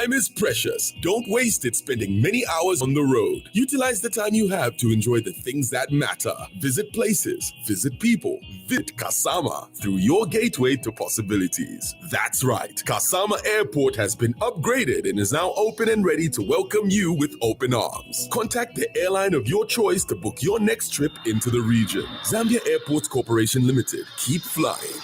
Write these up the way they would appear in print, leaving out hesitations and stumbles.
Time is precious. Don't waste it spending many hours on the road. Utilize the time you have to enjoy the things that matter. Visit places, visit people, visit Kasama through your gateway to possibilities. That's right. Kasama Airport has been upgraded and is now open and ready to welcome you with open arms. Contact the airline of your choice to book your next trip into the region. Zambia Airports Corporation Limited. Keep flying.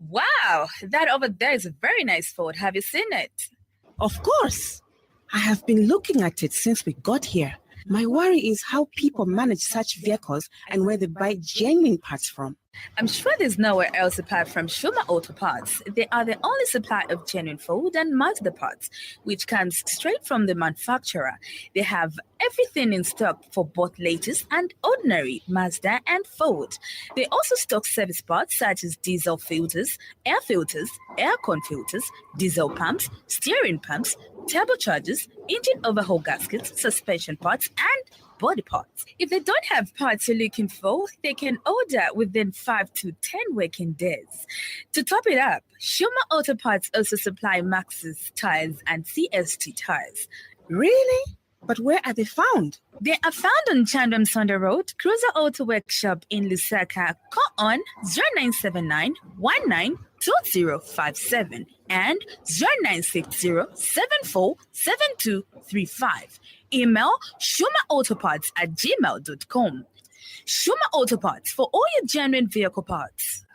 Wow, that over there is a very nice Ford. Have you seen it? Of course. I have been looking at it since we got here. My worry is how people manage such vehicles and where they buy genuine parts from. I'm sure there's nowhere else apart from Shuma Auto Parts. They are the only supplier of genuine Ford and Mazda parts, which comes straight from the manufacturer. They have everything in stock for both latest and ordinary Mazda and Ford. They also stock service parts such as diesel filters, air con filters, diesel pumps, steering pumps, turbochargers, engine overhaul gaskets, suspension parts, and body parts. If they don't have parts you're looking for, they can order within 5 to 10 working days. To top it up, Shuma Auto Parts also supply Maxxis tires and CST tires. Really? But where are they found? They are found on Chandram Sonda Road, Cruiser Auto Workshop in Lusaka. Call on 0979 192057 and 0960 747235. Email shumaautoparts@gmail.com. Shuma Auto Parts for all your genuine vehicle parts.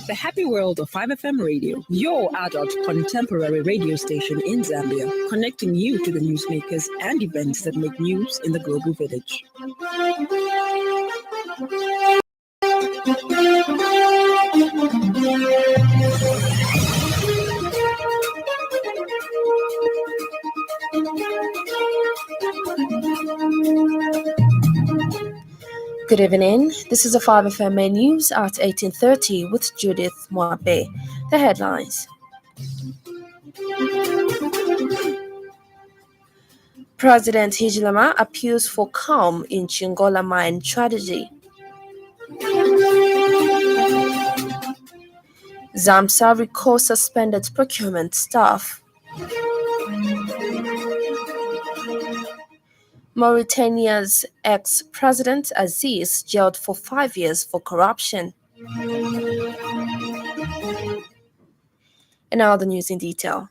The Happy World of 5FM Radio, your adult contemporary radio station in Zambia, connecting you to the newsmakers and events that make news in the global village. Good evening. This is the 5FMA News at 18:30 with Judith Mwabe. The headlines. President Hichilema appeals for calm in Chingola mine tragedy. ZAMSA recalls suspended procurement staff. Mauritania's ex-president Aziz jailed for 5 years for corruption. And now the news in detail.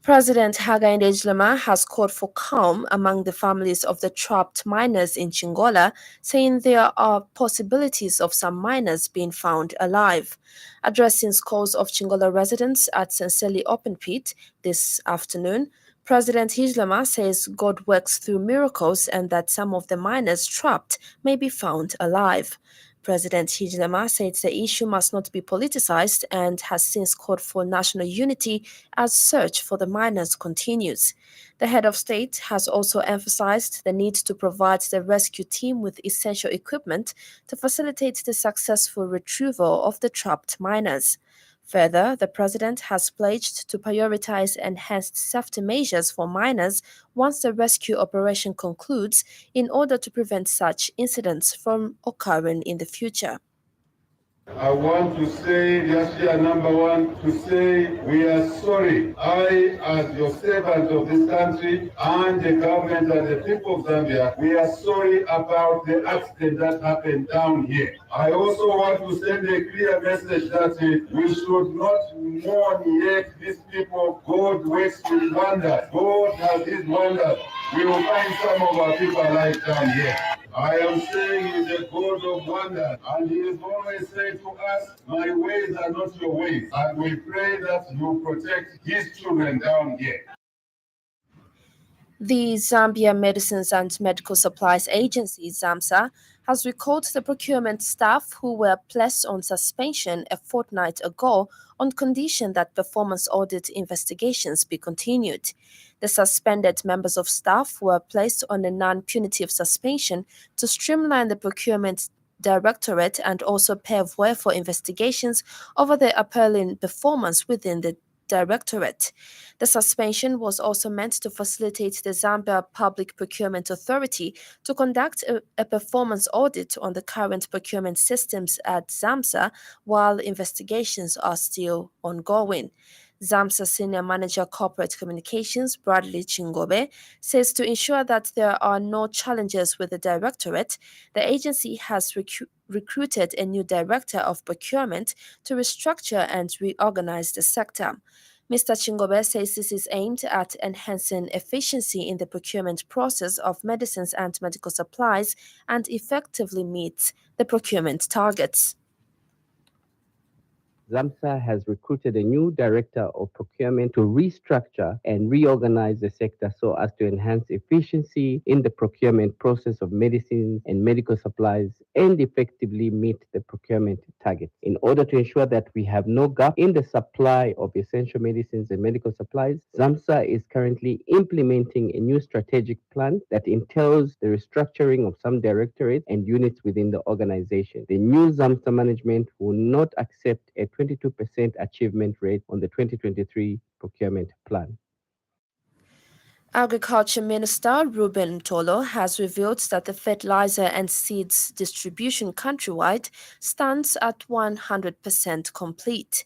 President Hakainde Hichilema has called for calm among the families of the trapped miners in Chingola, saying there are possibilities of some miners being found alive. Addressing scores of Chingola residents at Senseli Open Pit this afternoon, President Hichilema says God works through miracles and that some of the miners trapped may be found alive. President Hichilema said the issue must not be politicized and has since called for national unity as search for the miners continues. The head of state has also emphasized the need to provide the rescue team with essential equipment to facilitate the successful retrieval of the trapped miners. Further, the president has pledged to prioritize enhanced safety measures for miners once the rescue operation concludes in order to prevent such incidents from occurring in the future. I want to say, just here, number one, to say we are sorry. I, as your servant of this country and the government and the people of Zambia, we are sorry about the accident that happened down here. I also want to send a clear message that we should not mourn yet these people. God works with wonders. God has his wonders. We will find some of our people alive down here. I am saying he's a God of wonders, and he has always said to us, my ways are not your ways. And we pray that you protect his children down here. The Zambia Medicines and Medical Supplies Agency, ZAMSA, has recalled the procurement staff who were placed on suspension a fortnight ago on condition that performance audit investigations be continued. The suspended members of staff were placed on a non-punitive suspension to streamline the procurement Directorate and also pave way for investigations over the appalling performance within the Directorate. The suspension was also meant to facilitate the Zambia Public Procurement Authority to conduct a performance audit on the current procurement systems at ZAMSA while investigations are still ongoing. ZAMSA Senior Manager Corporate Communications, Bradley Chingobe, says to ensure that there are no challenges with the Directorate, the agency has recruited a new Director of Procurement to restructure and reorganize the sector. Mr. Chingobe says this is aimed at enhancing efficiency in the procurement process of medicines and medical supplies and effectively meets the procurement targets. ZAMSA has recruited a new director of procurement to restructure and reorganize the sector so as to enhance efficiency in the procurement process of medicines and medical supplies and effectively meet the procurement targets. In order to ensure that we have no gap in the supply of essential medicines and medical supplies, ZAMSA is currently implementing a new strategic plan that entails the restructuring of some directorates and units within the organization. The new ZAMSA management will not accept a 22% achievement rate on the 2023 procurement plan. Agriculture Minister Ruben Tolo has revealed that the fertilizer and seeds distribution countrywide stands at 100% complete.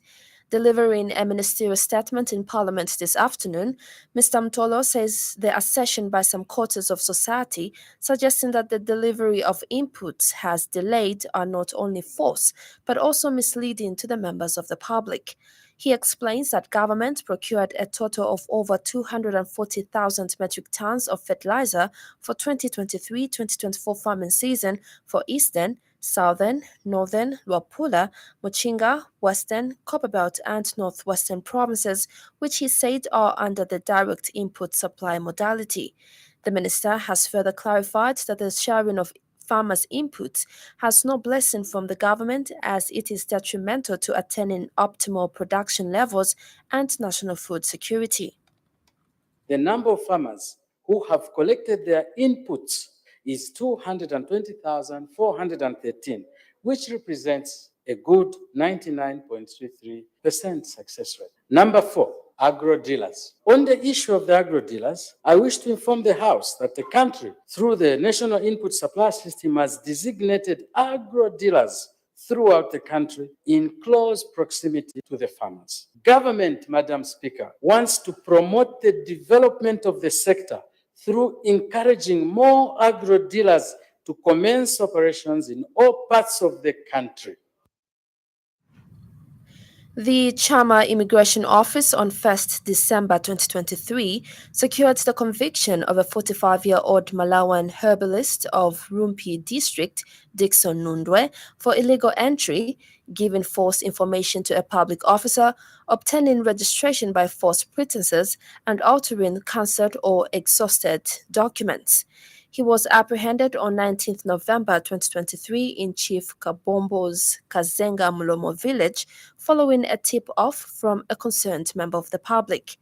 Delivering a ministerial statement in Parliament this afternoon, Mr. Mtolo says the assertion by some quarters of society suggesting that the delivery of inputs has delayed are not only false, but also misleading to the members of the public. He explains that government procured a total of over 240,000 metric tons of fertilizer for 2023-2024 farming season for Eastern, Southern, Northern, Luapula, Muchinga, Western, Copperbelt and Northwestern provinces, which he said are under the direct input supply modality. The minister has further clarified that the sharing of farmers' inputs has no blessing from the government as it is detrimental to attaining optimal production levels and national food security. The number of farmers who have collected their inputs is 220,413, which represents a good 99.33% success rate. Number 4, agro dealers. On the issue of the agro dealers, I wish to inform the House that the country, through the National Input Supply System, has designated agro dealers throughout the country in close proximity to the farmers. Government, Madam Speaker, wants to promote the development of the sector through encouraging more agro dealers to commence operations in all parts of the country. The Chama Immigration Office on 1st December 2023 secured the conviction of a 45-year-old Malawian herbalist of Rumpi district, Dixon Nundwe, for illegal entry, giving false information to a public officer, obtaining registration by false pretenses, and altering cancelled or exhausted documents. He was apprehended on 19th November 2023 in Chief Kabombo's Kazenga Mulomo village following a tip-off from a concerned member of the public.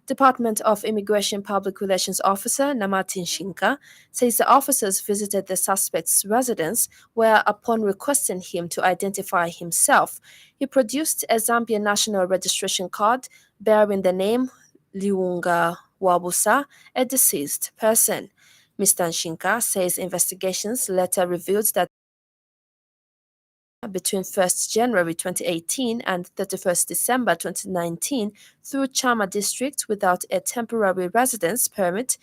Department of Immigration Public Relations Officer Namatin Shinka says the officers visited the suspect's residence where, upon requesting him to identify himself, he produced a Zambian national registration card bearing the name Liunga Wabusa, a deceased person. Mr. Nshinka says investigations later revealed that between 1st January 2018 and 31st December 2019 through Chama district without a temporary residence permit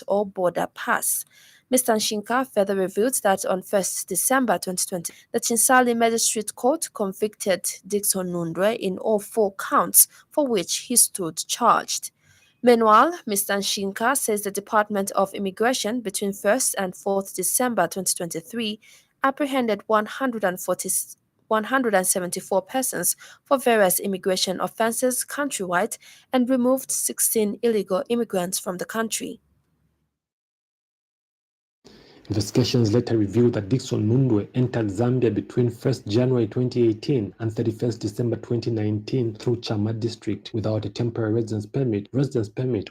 or border pass. Mr. Nshinka further revealed that on 1st December 2020, the Chinsali Magistrate Court convicted Dixon Nundwe in all 4 counts for which he stood charged. Meanwhile, Mr. Nshinka says the Department of Immigration between 1st and 4th December 2023 apprehended 174 persons for various immigration offences countrywide and removed 16 illegal immigrants from the country. Investigations later revealed that Dickson Mundwe entered Zambia between 1st January 2018 and 31st December 2019 through Chama district without a temporary residence permit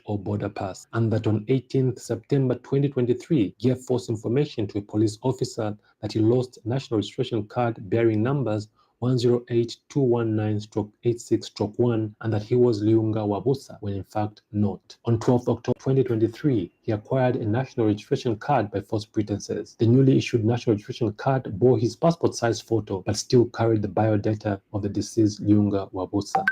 or border pass, and that on 18th September 2023 gave false information to a police officer that he lost a national registration card bearing numbers 108-219-86-1 and that he was Liunga Wabusa, when in fact not. On 12th October 2023, he acquired a national registration card by false pretenses. The newly issued national registration card bore his passport-sized photo but still carried the biodata of the deceased Liunga Wabusa.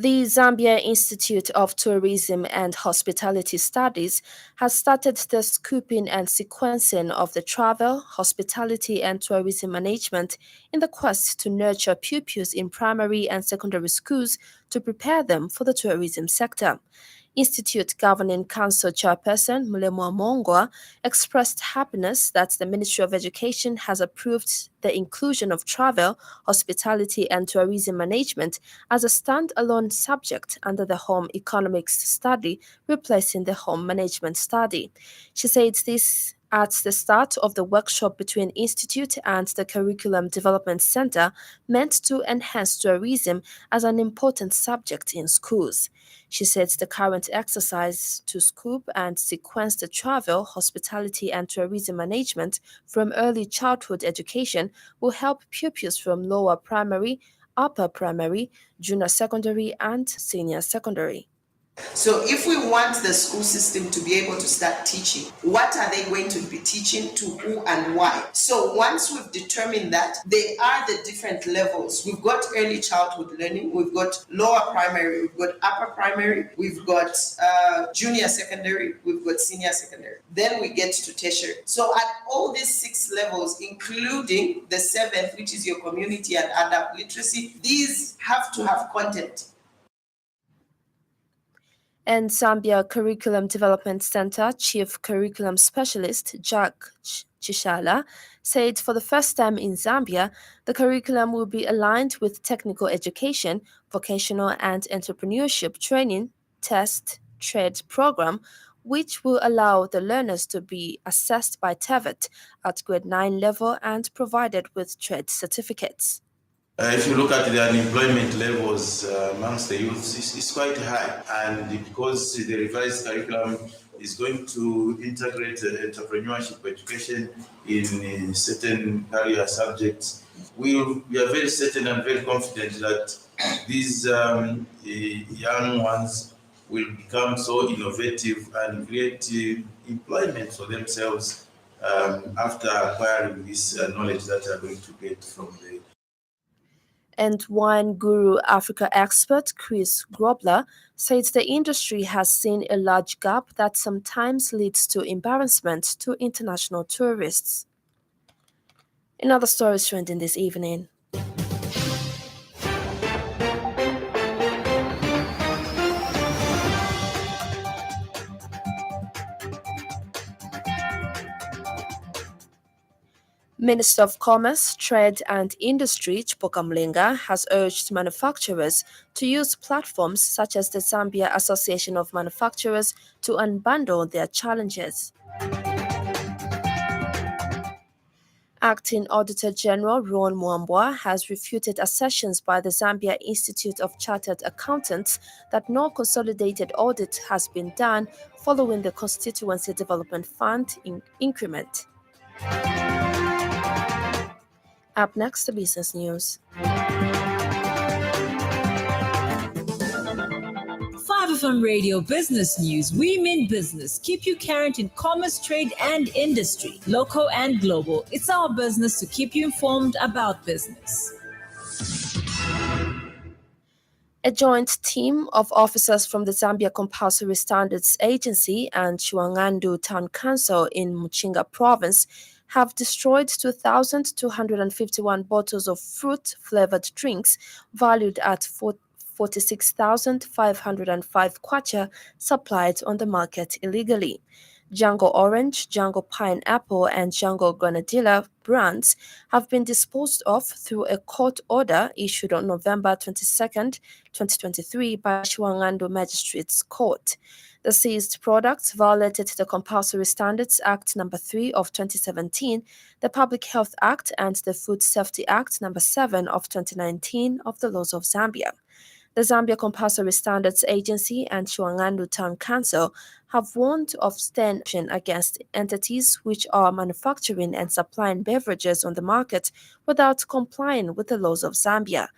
The Zambia Institute of Tourism and Hospitality Studies has started the scooping and sequencing of the travel, hospitality, and tourism management in the quest to nurture pupils in primary and secondary schools to prepare them for the tourism sector. Institute Governing Council Chairperson Mulemo Mongwa expressed happiness that the Ministry of Education has approved the inclusion of travel, hospitality, and tourism management as a standalone subject under the Home Economics study, replacing the Home Management study. She said this at the start of the workshop between Institute and the Curriculum Development Center meant to enhance tourism as an important subject in schools. She said the current exercise to scoop and sequence the travel, hospitality, and tourism management from early childhood education will help pupils from lower primary, upper primary, junior secondary, and senior secondary. So if we want the school system to be able to start teaching, what are they going to be teaching, to who and why? So once we've determined that, they are the different levels. We've got early childhood learning, we've got lower primary, we've got upper primary, we've got junior secondary, we've got senior secondary. Then we get to tertiary. So at all these 6 levels, including the 7th, which is your community and adult literacy, these have to have content. And Zambia Curriculum Development Center Chief Curriculum Specialist Jack Chishala said for the first time in Zambia, the curriculum will be aligned with technical education, vocational and entrepreneurship training, test, trade program, which will allow the learners to be assessed by TVET at grade 9 level and provided with trade certificates. If you look at the unemployment levels amongst the youth, it's quite high. And because the revised curriculum is going to integrate entrepreneurship education in certain career subjects, we are very certain and very confident that these young ones will become so innovative and create employment for themselves after acquiring this knowledge that they are going to get from the. And Wine Guru Africa expert Chris Grobler says the industry has seen a large gap that sometimes leads to embarrassment to international tourists. In other stories trending this evening. Minister of Commerce, Trade and Industry Chipoka Mlinga has urged manufacturers to use platforms such as the Zambia Association of Manufacturers to unbundle their challenges. Acting Auditor General Ron Mwambwa has refuted assertions by the Zambia Institute of Chartered Accountants that no consolidated audit has been done following the Constituency Development Fund increment. Up next, the business news. 5FM Radio Business News. We mean business. Keep you current in commerce, trade, and industry, local and global. It's our business to keep you informed about business. A joint team of officers from the Zambia Compulsory Standards Agency and Chiwangandu Town Council in Muchinga Province have destroyed 2,251 bottles of fruit-flavored drinks valued at 46,505 kwacha supplied on the market illegally. Django Orange, Django Pineapple, and Django Grenadilla brands have been disposed of through a court order issued on November 22nd, 2023 by Shuangando Magistrates Court. The seized products violated the Compulsory Standards Act No. 3 of 2017, the Public Health Act, and the Food Safety Act No. 7 of 2019 of the laws of Zambia. The Zambia Compulsory Standards Agency and Shuangando Town Council have warned of stern action against entities which are manufacturing and supplying beverages on the market without complying with the laws of Zambia.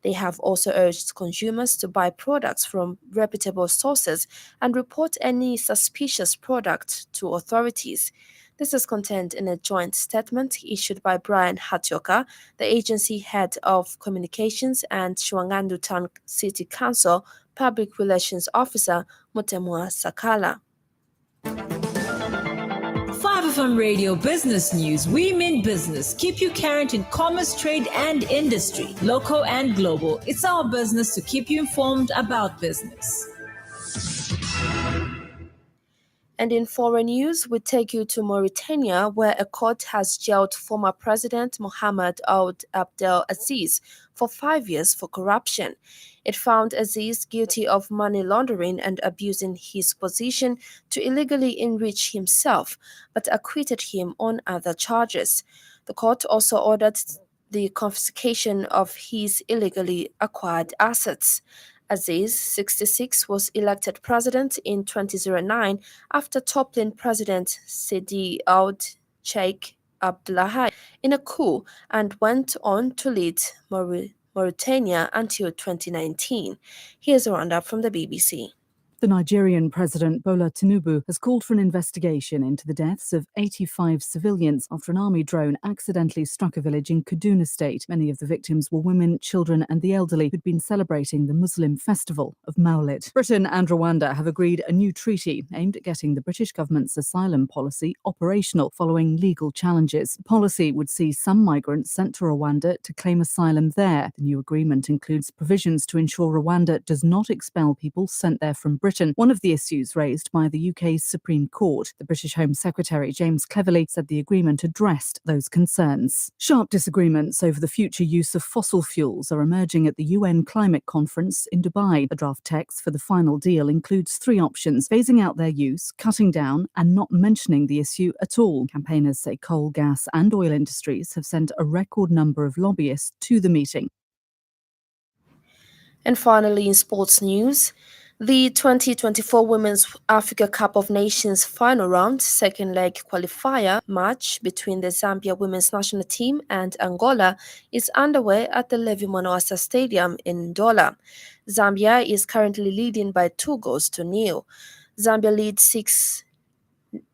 They have also urged consumers to buy products from reputable sources and report any suspicious product to authorities. This is contained in a joint statement issued by Brian Hatioka, the agency head of communications, and Shuangando Town City Council Public Relations Officer Mutemwa Sakala. 5FM Radio Business News. We mean business. Keep you current in commerce, trade, and industry, local and global. It's our business to keep you informed about business. And in foreign news, we take you to Mauritania, where a court has jailed former President Mohamed Ould Abdel Aziz for 5 years for corruption. It found Aziz guilty of money laundering and abusing his position to illegally enrich himself, but acquitted him on other charges. The court also ordered the confiscation of his illegally acquired assets. Aziz, 66, was elected president in 2009 after toppling President Sidi Ould Sheikh Abdullahi in a coup and went on to lead Mauritania until 2019. Here's a roundup from the BBC. The Nigerian President Bola Tinubu has called for an investigation into the deaths of 85 civilians after an army drone accidentally struck a village in Kaduna State. Many of the victims were women, children and the elderly who'd been celebrating the Muslim festival of Maulid. Britain and Rwanda have agreed a new treaty aimed at getting the British government's asylum policy operational following legal challenges. The policy would see some migrants sent to Rwanda to claim asylum there. The new agreement includes provisions to ensure Rwanda does not expel people sent there from Britain, one of the issues raised by the UK's Supreme Court. The British Home Secretary James Cleverly said the agreement addressed those concerns. Sharp disagreements over the future use of fossil fuels are emerging at the UN Climate Conference in Dubai. The draft text for the final deal includes 3 options: phasing out their use, cutting down, and not mentioning the issue at all. Campaigners say coal, gas, and oil industries have sent a record number of lobbyists to the meeting. And finally, in sports news, the 2024 Women's Africa Cup of Nations final round, second leg qualifier match between the Zambia women's national team and Angola is underway at the Levi Manoasa Stadium in Ndola. Zambia is currently leading by 2-0. Zambia leads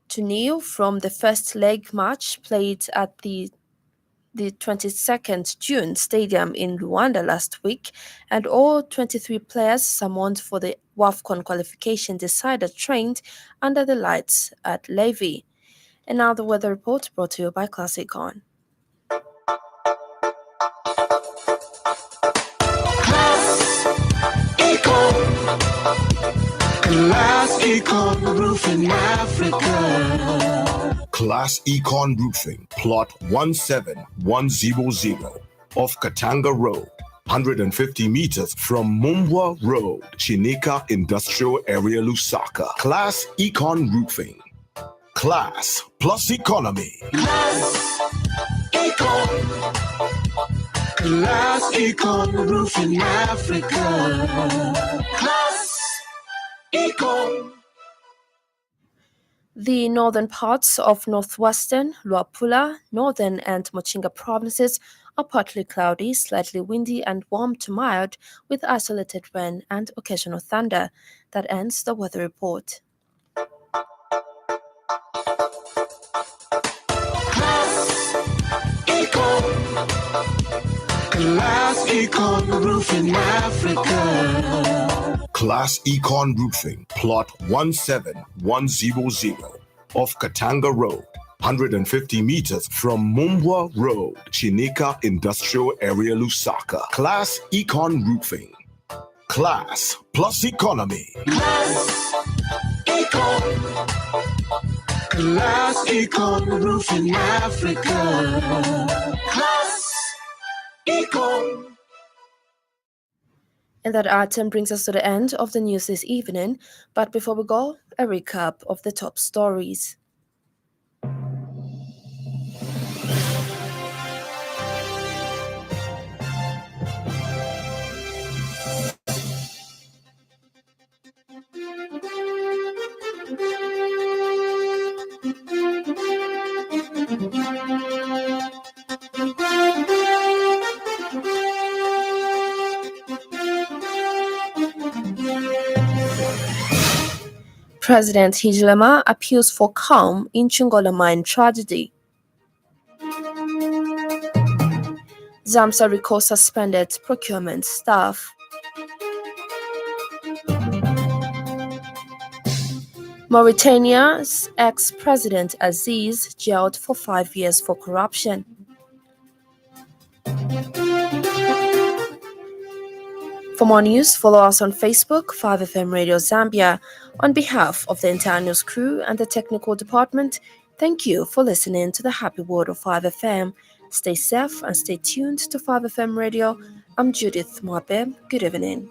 6-0 from the first leg match played at the 22nd June Stadium in Rwanda last week, and all 23 players summoned for the WAFCON qualification decider trained under the lights at Levi. And now the weather report brought to you by Classic On. Class Econ Roofing Africa. Class Econ Roofing, plot 17100 off Katanga Road, 150 meters from Mumbwa Road, Chinika Industrial Area, Lusaka. Class Econ Roofing. Class plus economy. Class Econ. Class Econ Roofing Africa. Class Econ. The northern parts of northwestern, Luapula, northern and Mochinga provinces are partly cloudy, slightly windy and warm to mild with isolated rain and occasional thunder. That ends the weather report. Class Econ. Class Econ Roofing Africa. Class Econ Roofing, plot 17100 off Katanga Road, 150 meters from Mumbwa Road, Chinika Industrial Area, Lusaka. Class Econ Roofing. Class plus economy. Class Econ. Class Econ Roofing Africa. Class Econ. And that item brings us to the end of the news this evening. But before we go, a recap of the top stories. President Hichilema appeals for calm in Chingola mine tragedy. Zamsa recalls suspended procurement staff. Mauritania's ex-president Aziz jailed for 5 years for corruption. For more news, follow us on Facebook, 5FM Radio Zambia. On behalf of the entire news crew and the technical department, thank you for listening to the Happy Word of 5FM. Stay safe and stay tuned to 5FM Radio. I'm Judith Mwabe. Good evening.